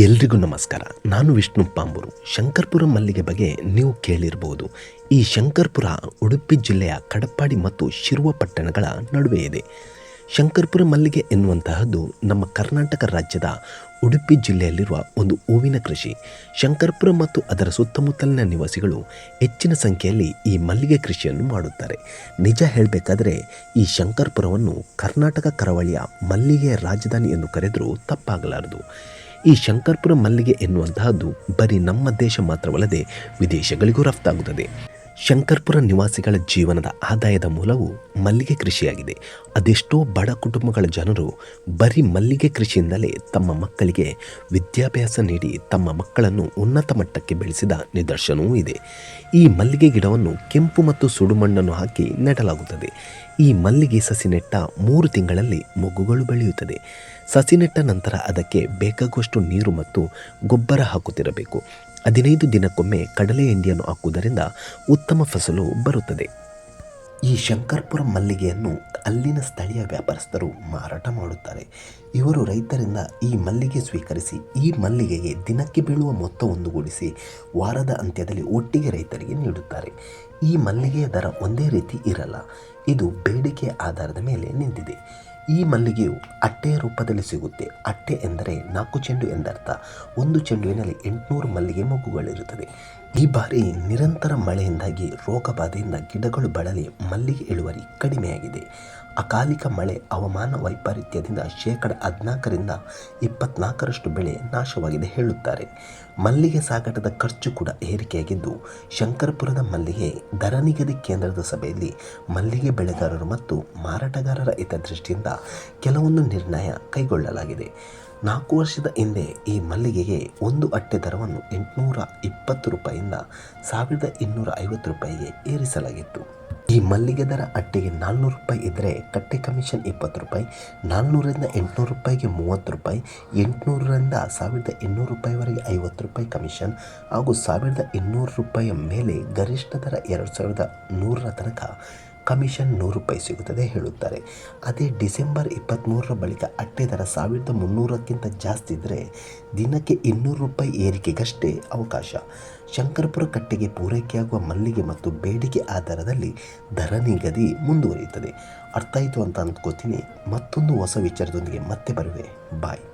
ಎಲ್ರಿಗೂ ನಮಸ್ಕಾರ. ನಾನು ವಿಷ್ಣು ಪಾಂಬೂರು. ಶಂಕರ್ಪುರ ಮಲ್ಲಿಗೆ ಬಗ್ಗೆ ನೀವು ಕೇಳಿರಬಹುದು. ಈ ಶಂಕರ್ಪುರ ಉಡುಪಿ ಜಿಲ್ಲೆಯ ಕಡಪ್ಪಾಡಿ ಮತ್ತು ಶಿರುವ ಪಟ್ಟಣಗಳ ನಡುವೆ ಇದೆ. ಶಂಕರ್ಪುರ ಮಲ್ಲಿಗೆ ಎನ್ನುವಂತಹದ್ದು ನಮ್ಮ ಕರ್ನಾಟಕ ರಾಜ್ಯದ ಉಡುಪಿ ಜಿಲ್ಲೆಯಲ್ಲಿರುವ ಒಂದು ಹೂವಿನ ಕೃಷಿ. ಶಂಕರ್ಪುರ ಮತ್ತು ಅದರ ಸುತ್ತಮುತ್ತಲಿನ ನಿವಾಸಿಗಳು ಹೆಚ್ಚಿನ ಸಂಖ್ಯೆಯಲ್ಲಿ ಈ ಮಲ್ಲಿಗೆ ಕೃಷಿಯನ್ನು ಮಾಡುತ್ತಾರೆ. ನಿಜ ಹೇಳಬೇಕಾದ್ರೆ ಈ ಶಂಕರ್ಪುರವನ್ನು ಕರ್ನಾಟಕ ಕರಾವಳಿಯ ಮಲ್ಲಿಗೆಯ ರಾಜಧಾನಿ ಎಂದು ಕರೆದರೂ ತಪ್ಪಾಗಲಾರದು. ಈ ಶಂಕರ್ಪುರ ಮಲ್ಲಿಗೆ ಎನ್ನುವಂತಹದ್ದು ಬರೀ ನಮ್ಮ ದೇಶ ಮಾತ್ರವಲ್ಲದೆ ವಿದೇಶಗಳಿಗೂ ರಫ್ತಾಗುತ್ತದೆ. ಶಂಕರ್ಪುರ ನಿವಾಸಿಗಳ ಜೀವನದ ಆದಾಯದ ಮೂಲವು ಮಲ್ಲಿಗೆ ಕೃಷಿಯಾಗಿದೆ. ಅದೆಷ್ಟೋ ಬಡ ಕುಟುಂಬಗಳ ಜನರು ಬರೀ ಮಲ್ಲಿಗೆ ಕೃಷಿಯಿಂದಲೇ ತಮ್ಮ ಮಕ್ಕಳಿಗೆ ವಿದ್ಯಾಭ್ಯಾಸ ನೀಡಿ ತಮ್ಮ ಮಕ್ಕಳನ್ನು ಉನ್ನತ ಮಟ್ಟಕ್ಕೆ ಬೆಳೆಸಿದ ನಿದರ್ಶನವೂ ಇದೆ. ಈ ಮಲ್ಲಿಗೆ ಗಿಡವನ್ನು ಕೆಂಪು ಮತ್ತು ಸುಡುಮಣ್ಣನ್ನು ಹಾಕಿ ನೆಡಲಾಗುತ್ತದೆ. ಈ ಮಲ್ಲಿಗೆ ಸಸಿ ನೆಟ್ಟ 3 ತಿಂಗಳಲ್ಲಿ ಮೊಗ್ಗುಗಳು ಬೆಳೆಯುತ್ತದೆ. ಸಸಿ ನೆಟ್ಟ ನಂತರ ಅದಕ್ಕೆ ಬೇಕಾಗುವಷ್ಟು ನೀರು ಮತ್ತು ಗೊಬ್ಬರ ಹಾಕುತ್ತಿರಬೇಕು. 15 ದಿನಕ್ಕೊಮ್ಮೆ ಕಡಲೆ ಹಿಂಡಿಯನ್ನು ಹಾಕುವುದರಿಂದ ಉತ್ತಮ ಫಸಲು ಬರುತ್ತದೆ. ಈ ಶಂಕರ್ಪುರ ಮಲ್ಲಿಗೆಯನ್ನು ಅಲ್ಲಿನ ಸ್ಥಳೀಯ ವ್ಯಾಪಾರಸ್ಥರು ಮಾರಾಟ ಮಾಡುತ್ತಾರೆ. ಇವರು ರೈತರಿಂದ ಈ ಮಲ್ಲಿಗೆ ಸ್ವೀಕರಿಸಿ ಈ ಮಲ್ಲಿಗೆಗೆ ದಿನಕ್ಕೆ ಬೀಳುವ ಮೊತ್ತ ಒಂದುಗೂಡಿಸಿ ವಾರದ ಅಂತ್ಯದಲ್ಲಿ ಒಟ್ಟಿಗೆ ರೈತರಿಗೆ ನೀಡುತ್ತಾರೆ. ಈ ಮಲ್ಲಿಗೆಯ ದರ ಒಂದೇ ರೀತಿ ಇರಲ್ಲ. ಇದು ಬೇಡಿಕೆಯ ಆಧಾರದ ಮೇಲೆ ನಿಂತಿದೆ. ಈ ಮಲ್ಲಿಗೆಯು ಅಟ್ಟೆಯ ರೂಪದಲ್ಲಿ ಸಿಗುತ್ತೆ. ಅಟ್ಟೆ ಎಂದರೆ 4 ಚೆಂಡು ಎಂದರ್ಥ. ಒಂದು ಚೆಂಡುವಿನಲ್ಲಿ 800 ಮಲ್ಲಿಗೆ ಮೊಗ್ಗುಗಳಿರುತ್ತದೆ. ಈ ಬಾರಿ ನಿರಂತರ ಮಳೆಯಿಂದಾಗಿ ರೋಗ ಬಾಧೆಯಿಂದ ಗಿಡಗಳು ಬಳಲಿ ಮಲ್ಲಿಗೆ ಇಳುವರಿ ಕಡಿಮೆಯಾಗಿದೆ. ಅಕಾಲಿಕ ಮಳೆ, ಹವಾಮಾನ ವೈಪರೀತ್ಯದಿಂದ 14% 24% ಬೆಳೆ ನಾಶವಾಗಿದೆ ಹೇಳುತ್ತಾರೆ. ಮಲ್ಲಿಗೆ ಸಾಗಾಟದ ಖರ್ಚು ಕೂಡ ಏರಿಕೆಯಾಗಿದ್ದು, ಶಂಕರ್ಪುರದ ಮಲ್ಲಿಗೆ ದರ ನಿಗದಿ ಕೇಂದ್ರದ ಸಭೆಯಲ್ಲಿ ಮಲ್ಲಿಗೆ ಬೆಳೆಗಾರರು ಮತ್ತು ಮಾರಾಟಗಾರರ ಹಿತದೃಷ್ಟಿಯಿಂದ ಕೆಲವೊಂದು ನಿರ್ಣಯ ಕೈಗೊಳ್ಳಲಾಗಿದೆ. 4 ವರ್ಷದ ಹಿಂದೆ ಈ ಮಲ್ಲಿಗೆಗೆ ಒಂದು ಅಟ್ಟೆ ದರವನ್ನು 820 ರೂಪಾಯಿಯಿಂದ 1250 ರೂಪಾಯಿಗೆ ಏರಿಸಲಾಗಿತ್ತು. ಈ ಮಲ್ಲಿಗೆ ದರ ಅಟ್ಟೆಗೆ 400 ರೂಪಾಯಿ ಇದ್ದರೆ ಕಟ್ಟೆ ಕಮಿಷನ್ 20 ರೂಪಾಯಿ, 400ರಿಂದ 800 ರೂಪಾಯಿಗೆ 30 ರೂಪಾಯಿ, 800ರಿಂದ 1800 ರೂಪಾಯಿವರೆಗೆ 50 ರೂಪಾಯಿ ಕಮಿಷನ್ ಹಾಗೂ 1200 ರೂಪಾಯಿಯ ಮೇಲೆ ಗರಿಷ್ಠ ದರ 2100ರ ತನಕ ಕಮಿಷನ್ 100 ರೂಪಾಯಿ ಸಿಗುತ್ತದೆ ಹೇಳುತ್ತಾರೆ. ಅದೇ ಡಿಸೆಂಬರ್ 23ರ ಬಳಿಕ ಅಟ್ಟೆ ದರ 1300ಕ್ಕಿಂತ ಜಾಸ್ತಿ ಇದ್ದರೆ ದಿನಕ್ಕೆ 200 ರೂಪಾಯಿ ಏರಿಕೆಗಷ್ಟೇ ಅವಕಾಶ. ಶಂಕರ್ಪುರ ಕಟ್ಟೆಗೆ ಪೂರೈಕೆಯಾಗುವ ಮಲ್ಲಿಗೆ ಮತ್ತು ಬೇಡಿಕೆ ಆಧಾರದಲ್ಲಿ ದರ ನಿಗದಿ ಮುಂದುವರಿಯುತ್ತದೆ. ಅರ್ಥ ಆಯಿತು ಅಂತ ಅಂದ್ಕೋತೀನಿ. ಮತ್ತೊಂದು ಹೊಸ ವಿಚಾರದೊಂದಿಗೆ ಮತ್ತೆ ಬರುವೆ. ಬಾಯ್.